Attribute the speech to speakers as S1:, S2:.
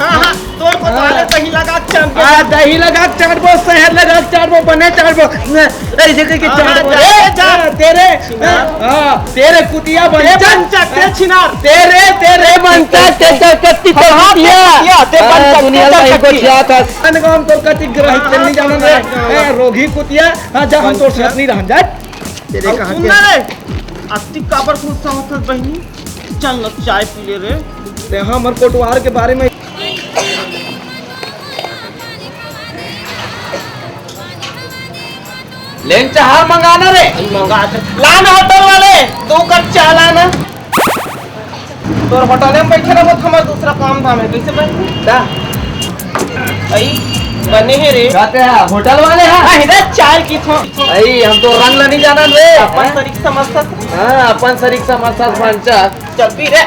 S1: हाँ तोर को वाले दही लगा के चाट
S2: दही लगा के चाट बो, शहर लगा के चाट बो, बने चाट बो, ऐसे करके चाट बो। तेरे तेरे कुतिया बनचा
S1: के छिनार
S2: तेरे बनचा ते कत्ती कुतिया ते बनचा दुनिया का को जात अनगाम तो कति ग्रह चलनी जान रे रोगी कुतिया जा हम तो साथ नहीं रह जा तेरे कहां के
S1: अस्ति काबर खुद समझत बहिनी चल न चाय पी ले रे
S2: ते हमर कोटवार के बारे में लेन चाह मंगाना रे
S1: मंगा लाना होटल वाले 2 कप चाय लाना तोर होटल में बैठे रहो हमारा दूसरा काम धाम है कैसे बन आई बने है रे
S2: जाते हैं होटल वाले हैं
S1: रे चाय की थो
S2: आई हम तो रंग नहीं जाना रे
S1: अपन तरीक समझता
S2: हां अपन सरीक समझता बनचा
S1: चल पी रे